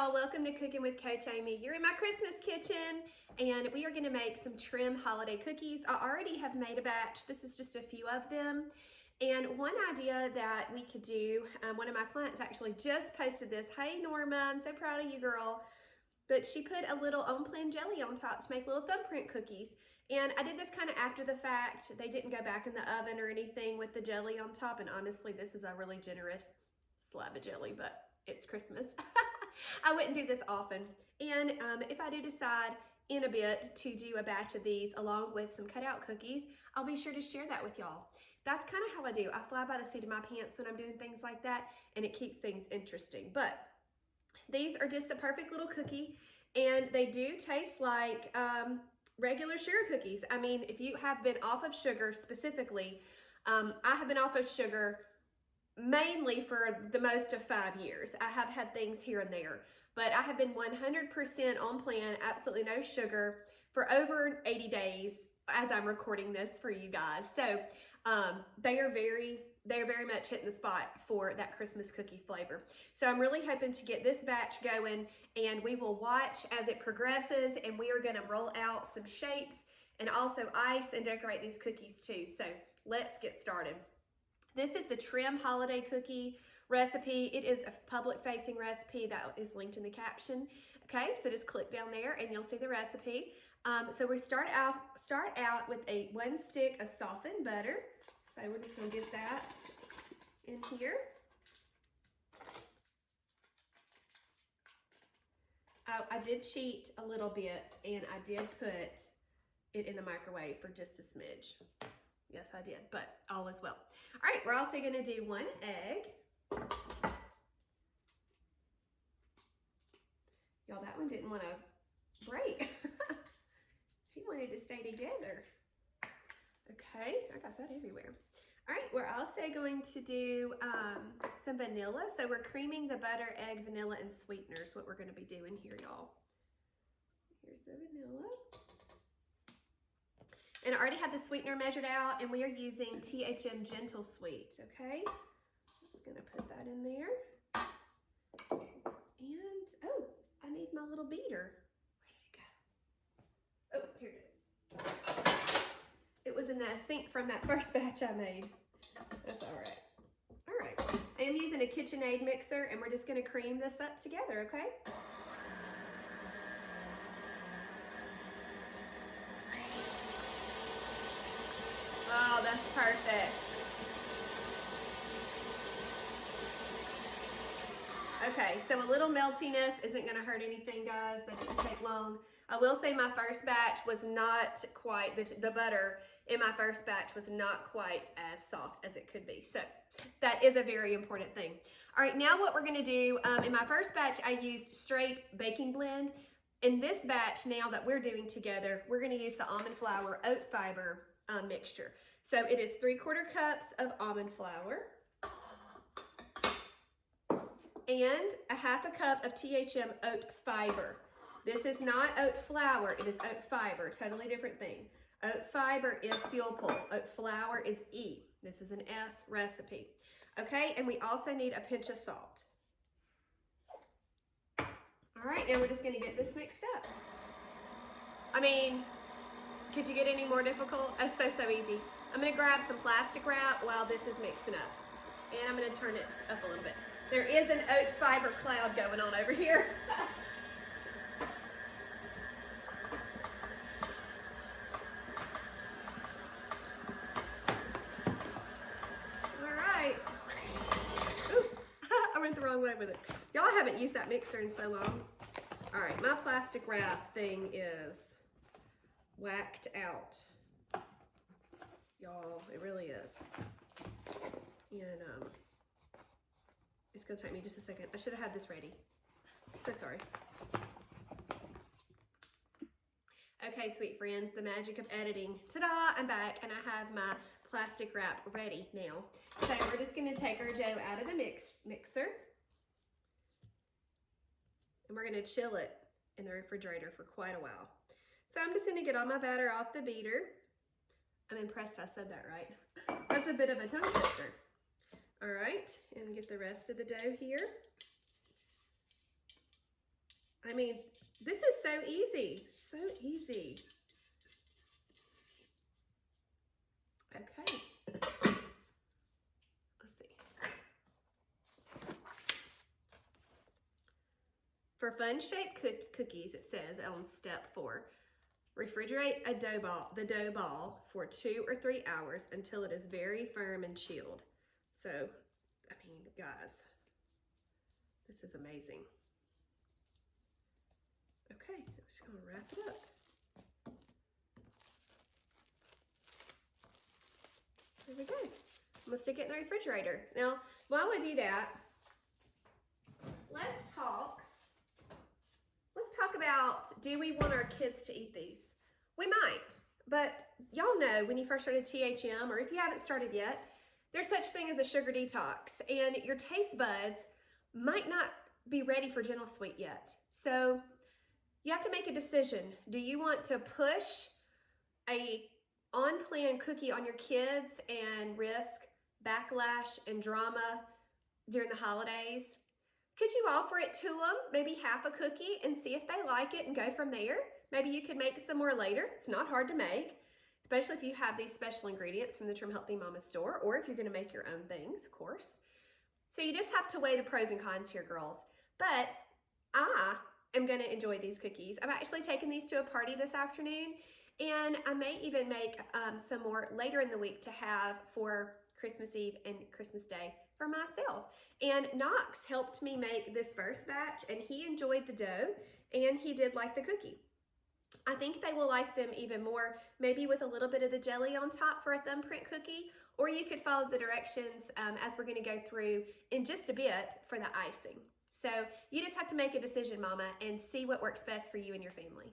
y'all, welcome to Cooking with Coach Amy. You're in my Christmas kitchen and we are gonna make some trim holiday cookies. I already have made a batch. This is just a few of them. And one idea that we could do, one of my clients actually just posted this. Hey Norma, I'm so proud of you, girl. But she put a little on-plan jelly on top to make little thumbprint cookies. And I did this kind of after the fact. They didn't go back in the oven or anything with the jelly on top. And honestly, this is a really generous slab of jelly, but it's Christmas. I wouldn't do this often. And if I do decide in a bit to do a batch of these along with some cutout cookies, I'll be sure to share that with y'all. That's kind of how I do. I fly by the seat of my pants when I'm doing things like that, and it keeps things interesting. But these are just the perfect little cookie, and they do taste like regular sugar cookies. I mean, if you have been off of sugar specifically, I have been off of sugar mainly for the most of 5 years. I have had things here and there, but I have been 100% on plan, absolutely no sugar for over 80 days as I'm recording this for you guys. So they are very much hitting the spot for that Christmas cookie flavor. So I'm really hoping to get this batch going, and we will watch as it progresses, and we are gonna roll out some shapes and also ice and decorate these cookies too. So let's get started. This is the trim holiday cookie recipe. It is a public facing recipe that is linked in the caption. Okay, so just click down there and you'll see the recipe. So we start out with one stick of softened butter. So we're just gonna get that in here. I did cheat a little bit, and I did put it in the microwave for just a smidge. Yes, I did, but all is well. All right, we're also gonna do 1 egg. Y'all, that one didn't wanna break. He wanted to stay together. Okay, I got that everywhere. All right, we're also going to do some vanilla. So we're creaming the butter, egg, vanilla, and sweeteners, what we're gonna be doing here, y'all. Here's the vanilla. And I already have the sweetener measured out, and we are using THM Gentle Sweet, okay? Just gonna put that in there. And, oh, I need my little beater. Where did it go? Oh, here it is. It was in that sink from that first batch I made. That's all right. All right, I am using a KitchenAid mixer, and we're just gonna cream this up together, okay? Oh, that's perfect. Okay, so a little meltiness isn't gonna hurt anything, guys. That didn't take long. I will say my first batch was not quite, the butter in my first batch was not quite as soft as it could be. So that is a very important thing. All right, now what we're gonna do, in my first batch, I used straight baking blend. In this batch now that we're doing together, we're gonna use the almond flour oat fiber mixture. So it is 3/4 cups of almond flour and a 1/2 cup of THM oat fiber. This is not oat flour, it is oat fiber, totally different thing. Oat fiber is fuel pull, oat flour is E. This is an S recipe. Okay, and we also need a pinch of salt. All right, now we're just gonna get this mixed up. I mean, could you get any more difficult? It's so easy. I'm gonna grab some plastic wrap while this is mixing up. And I'm gonna turn it up a little bit. There is an oat fiber cloud going on over here. All right. Ooh, I went the wrong way with it. Y'all, haven't used that mixer in so long. All right, my plastic wrap thing is whacked out. Y'all, it really is. And it's gonna take me just a second. I should have had this ready. So sorry. Okay, sweet friends, the magic of editing. Ta-da, I'm back, and I have my plastic wrap ready now. So we're just gonna take our dough out of the mixer, and we're gonna chill it in the refrigerator for quite a while. So I'm just gonna get all my batter off the beater. I'm impressed I said that right. That's a bit of a tongue twister. All right, and get the rest of the dough here. I mean, this is so easy, so easy. Okay. Let's see. For fun-shaped cookies, it says on step 4, refrigerate the dough ball for 2 or 3 hours until it is very firm and chilled. So, I mean, guys, this is amazing. Okay, I'm just gonna wrap it up. There we go. I'm gonna stick it in the refrigerator. Now, while we do that, let's talk about, do we want our kids to eat these? We might, but y'all know when you first started THM, or if you haven't started yet, there's such thing as a sugar detox, and your taste buds might not be ready for gentle sweet yet. So you have to make a decision. Do you want to push a on-plan cookie on your kids and risk backlash and drama during the holidays? Could you offer it to them, maybe half a cookie, and see if they like it and go from there? Maybe you could make some more later. It's not hard to make, especially if you have these special ingredients from the Trim Healthy Mama store, or if you're gonna make your own things, of course. So you just have to weigh the pros and cons here, girls. But I am gonna enjoy these cookies. I'm actually taking these to a party this afternoon, and I may even make some more later in the week to have for Christmas Eve and Christmas Day for myself. And Knox helped me make this first batch, and he enjoyed the dough, and he did like the cookie. I think they will like them even more, maybe with a little bit of the jelly on top for a thumbprint cookie, or you could follow the directions as we're gonna go through in just a bit for the icing. So you just have to make a decision, Mama, and see what works best for you and your family.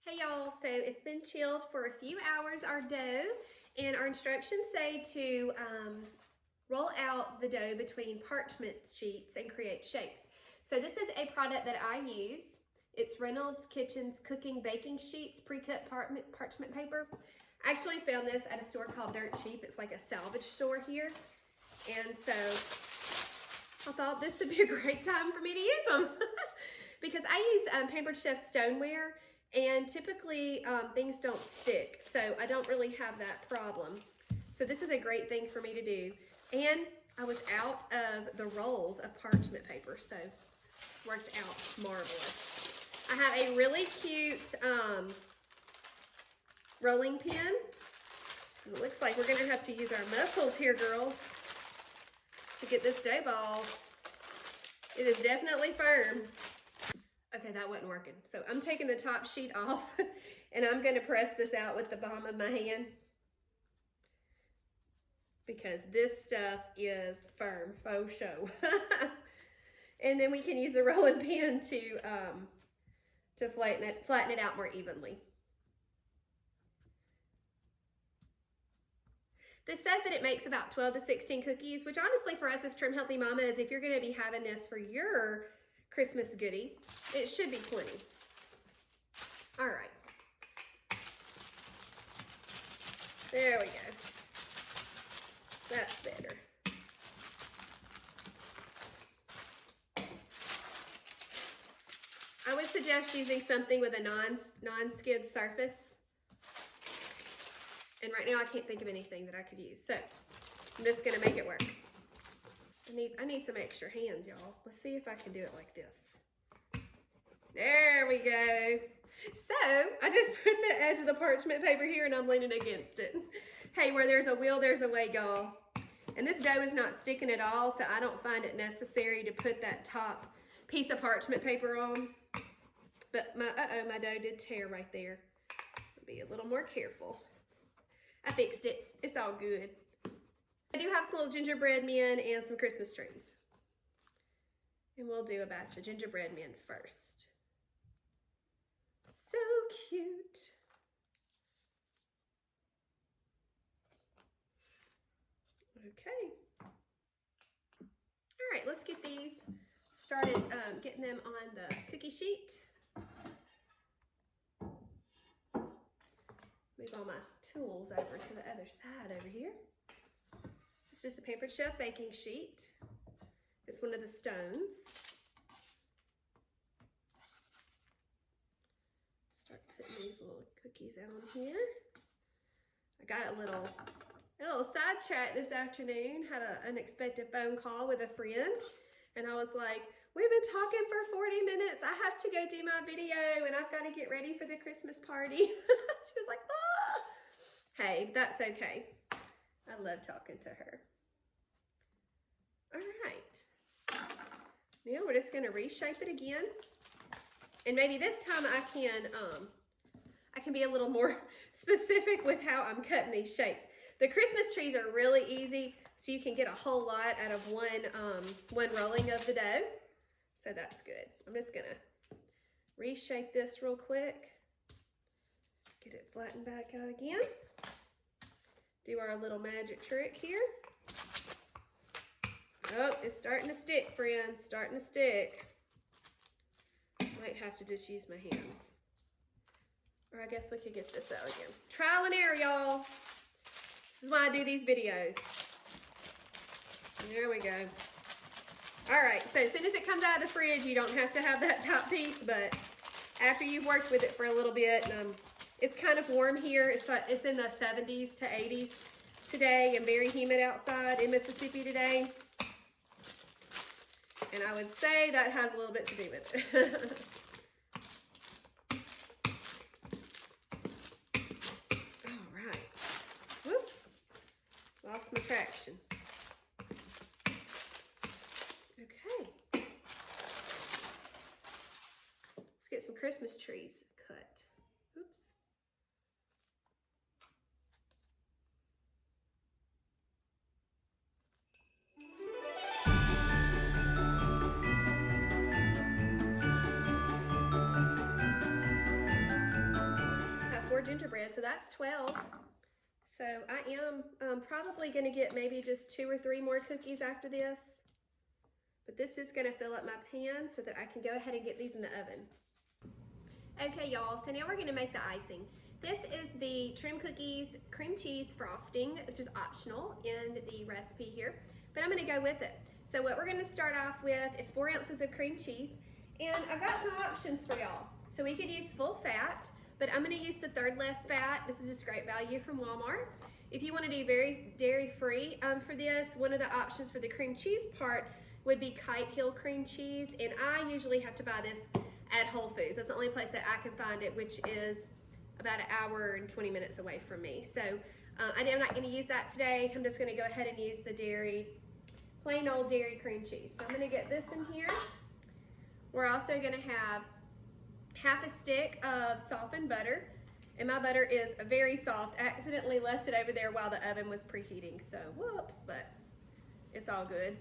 Hey y'all, so it's been chilled for a few hours, our dough, and our instructions say to roll out the dough between parchment sheets and create shapes. So this is a product that I use. It's Reynolds Kitchen's Cooking Baking Sheets pre-cut parchment paper. I actually found this at a store called Dirt Cheap. It's like a salvage store here. And so I thought this would be a great time for me to use them because I use Pampered Chef stoneware, and typically things don't stick, so I don't really have that problem. So this is a great thing for me to do. And I was out of the rolls of parchment paper, so it's worked out marvelous. I have a really cute rolling pin. It looks like we're gonna have to use our muscles here, girls, to get this dough ball. It is definitely firm. Okay, that wasn't working. So I'm taking the top sheet off and I'm gonna press this out with the palm of my hand because this stuff is firm, faux show. And then we can use the rolling pin to flatten it out more evenly. This said that it makes about 12 to 16 cookies, which honestly for us as Trim Healthy Mamas, if you're gonna be having this for your Christmas goodie, it should be plenty. All right. There we go. That's better. I would suggest using something with a non-skid surface. And right now I can't think of anything that I could use. So I'm just gonna make it work. I need some extra hands, y'all. Let's see if I can do it like this. There we go. So I just put the edge of the parchment paper here and I'm leaning against it. Hey, where there's a will, there's a way, y'all. And this dough is not sticking at all, so I don't find it necessary to put that top piece of parchment paper on. But my dough did tear right there. I'll be a little more careful. I fixed it. It's all good. I do have some little gingerbread men and some Christmas trees. And we'll do a batch of gingerbread men first. So cute. Okay. All right, let's get these started getting them on the cookie sheet. Move all my tools over to the other side over here. This is just a Pampered Chef baking sheet. It's one of the stones. cookies out on here. I got a little sidetrack this afternoon. Had an unexpected phone call with a friend, and I was like, we've been talking for 40 minutes. I have to go do my video, and I've got to get ready for the Christmas party. She was like, ah. Hey, that's okay. I love talking to her. All right. Now we're just going to reshape it again. And maybe this time I can be a little more specific with how I'm cutting these shapes. The Christmas trees are really easy, so you can get a whole lot out of one rolling of the dough. So that's good. I'm just gonna reshape this real quick. Get it flattened back out again. Do our little magic trick here. Oh, it's starting to stick, friends, starting to stick. Might have to just use my hands. Or I guess we could get this out again. Trial and error, y'all. This is why I do these videos. There we go. All right, so as soon as it comes out of the fridge, you don't have to have that top piece, but after you've worked with it for a little bit, it's kind of warm here. It's in the 70s to 80s today and very humid outside in Mississippi today. And I would say that has a little bit to do with it. All right. Whoop. Lost my traction. Okay. Let's get some Christmas trees cut. Oops. Gingerbread, so that's 12. So I am probably going to get maybe just 2 or 3 more cookies after this, but this is going to fill up my pan so that I can go ahead and get these in the oven. Okay, y'all, so now we're going to make the icing. This is the trim cookies cream cheese frosting, which is optional in the recipe here, but I'm going to go with it. So what we're going to start off with is 4 ounces of cream cheese, and I've got some options for y'all. So we could use full fat, but I'm going to use the 1/3 less fat. This is just great value from Walmart. If you want to do very dairy-free for this, one of the options for the cream cheese part would be Kite Hill cream cheese, and I usually have to buy this at Whole Foods. That's the only place that I can find it, which is about 1 hour and 20 minutes away from me. So I'm not going to use that today. I'm just going to go ahead and use the plain old dairy cream cheese. So I'm going to get this in here. We're also going to have 1/2 stick of softened butter, and my butter is very soft. I accidentally left it over there while the oven was preheating, so whoops, but it's all good.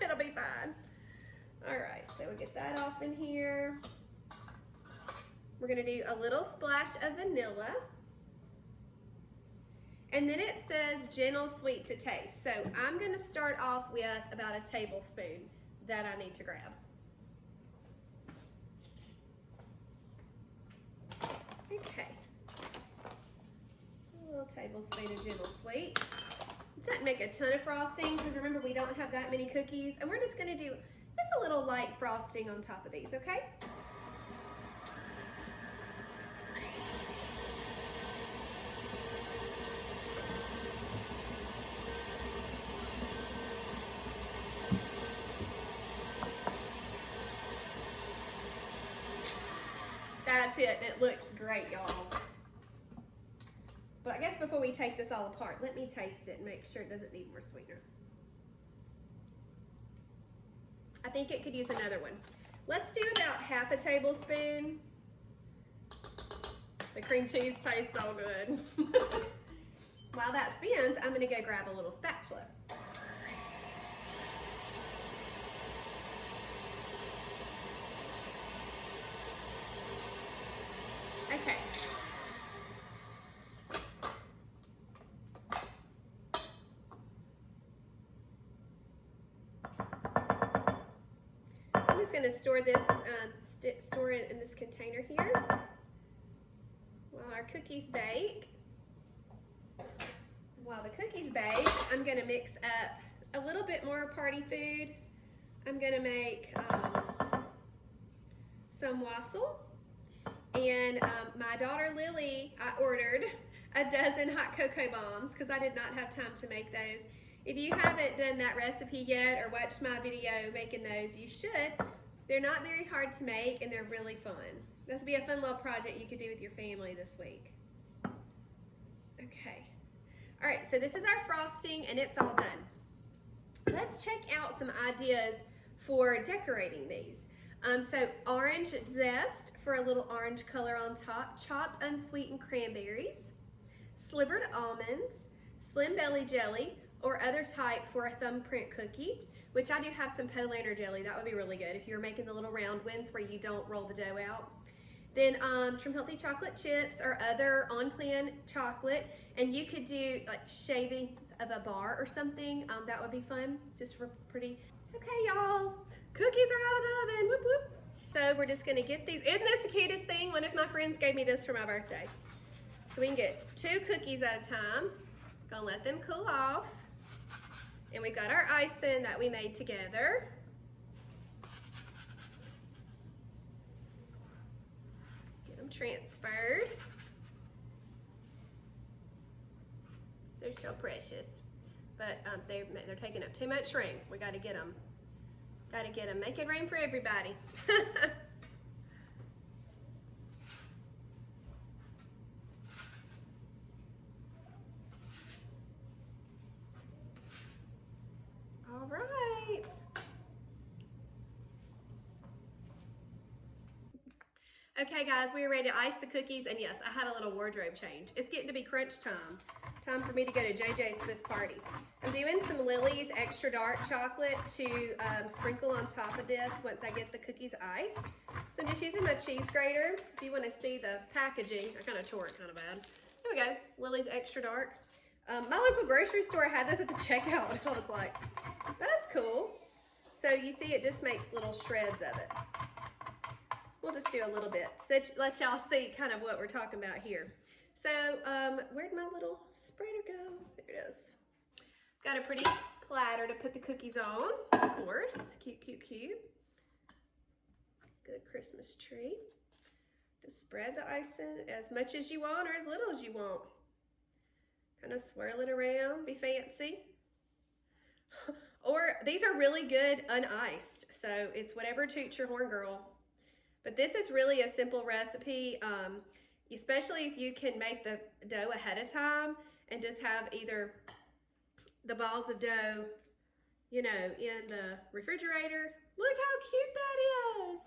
It'll be fine. All right, so we'll get that off in here. We're gonna do a little splash of vanilla, and then it says gentle sweet to taste. So I'm gonna start off with about 1 tablespoon that I need to grab. Okay, a little tablespoon of gentle sweet. It doesn't make a ton of frosting because remember we don't have that many cookies, and we're just going to do just a little light frosting on top of these, okay? That's it, and it looks great, y'all. But I guess before we take this all apart, let me taste it and make sure it doesn't need more sweetener. I think it could use another one. Let's do about 1/2 tablespoon. The cream cheese tastes so good. While that spins, I'm gonna go grab a little spatula. Okay. I'm just going to store this, store it in this container here while our cookies bake. While the cookies bake, I'm going to mix up a little bit more party food. I'm going to make some wassail. And my daughter Lily, I ordered a dozen hot cocoa bombs because I did not have time to make those. If you haven't done that recipe yet or watched my video making those, you should. They're not very hard to make and they're really fun. This would be a fun little project you could do with your family this week. Okay. All right, so this is our frosting and it's all done. Let's check out some ideas for decorating these. So orange zest for a little orange color on top, chopped unsweetened cranberries, slivered almonds, slim belly jelly, or other type for a thumbprint cookie, which I do have some Polaner jelly. That would be really good if you're making the little round ones where you don't roll the dough out. Then Trim Healthy chocolate chips or other on-plan chocolate, and you could do like shavings of a bar or something. That would be fun, just for pretty. Okay, y'all, cookies are out of the oven, whoop whoop. So we're just gonna get these. Isn't this the cutest thing? One of my friends gave me this for my birthday. So we can get 2 cookies at a time. Gonna let them cool off. And we got our icing that we made together. Let's get them transferred. They're so precious, but they're taking up too much room. We gotta get them. Gotta get them, making room for everybody. All right. Okay guys, we are ready to ice the cookies, and yes, I have a little wardrobe change. It's getting to be crunch time. Time for me to go to JJ's for this party. I'm doing some Lily's extra dark chocolate to sprinkle on top of this once I get the cookies iced. So I'm just using my cheese grater. If you want to see the packaging, I kind of tore it kind of bad. There we go, Lily's extra dark. My local grocery store had this at the checkout. I was like, that's cool. So you see it just makes little shreds of it. We'll just do a little bit, so let y'all see kind of what we're talking about here. So where'd my little spreader go? There it is. Got a pretty platter to put the cookies on, of course. Cute, cute, cute. Good Christmas tree. Just spread the icing as much as you want or as little as you want. Kind of swirl it around, be fancy. Or these are really good uniced, so it's whatever toots your horn, girl. But this is really a simple recipe, especially if you can make the dough ahead of time and just have either the balls of dough, you know, in the refrigerator. Look how cute that is.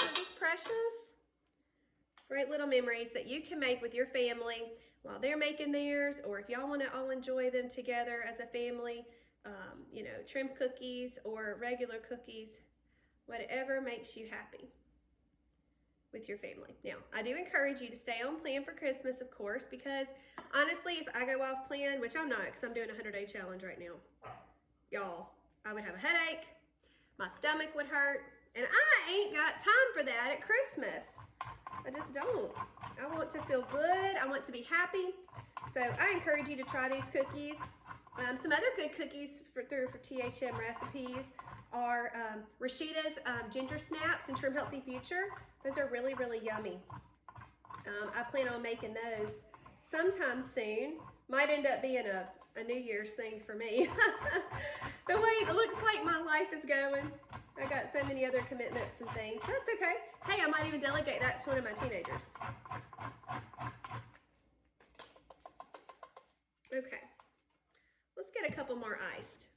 Isn't this precious? Great little memories that you can make with your family while they're making theirs, or if y'all want to all enjoy them together as a family, you know, trim cookies or regular cookies, whatever makes you happy with your family. Now, I do encourage you to stay on plan for Christmas, of course, because honestly, if I go off plan, which I'm not because I'm doing a 100-day challenge right now, y'all, I would have a headache, my stomach would hurt, and I ain't got time for that at Christmas. I just don't. I want to feel good. I want to be happy. So I encourage you to try these cookies. Some other good cookies for THM recipes are Rashida's Ginger Snaps and Trim Healthy Future. Those are really, really yummy. I plan on making those sometime soon. Might end up being a New Year's thing for me. The way it looks like my life is going. I got so many other commitments and things. That's okay. Hey, I might even delegate that to one of my teenagers. Okay. Let's get a couple more iced.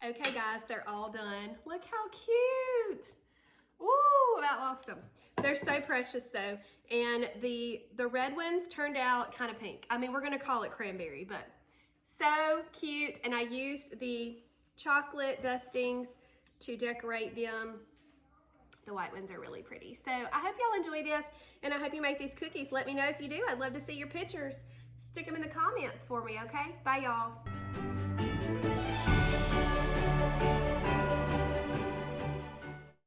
Okay guys, they're all done. Look how cute. Ooh, about lost them. They're so precious though. And the red ones turned out kind of pink. I mean, we're gonna call it cranberry, but so cute. And I used the chocolate dustings to decorate them. The white ones are really pretty. So I hope y'all enjoy this, and I hope you make these cookies. Let me know if you do. I'd love to see your pictures. Stick them in the comments for me, okay? Bye, y'all.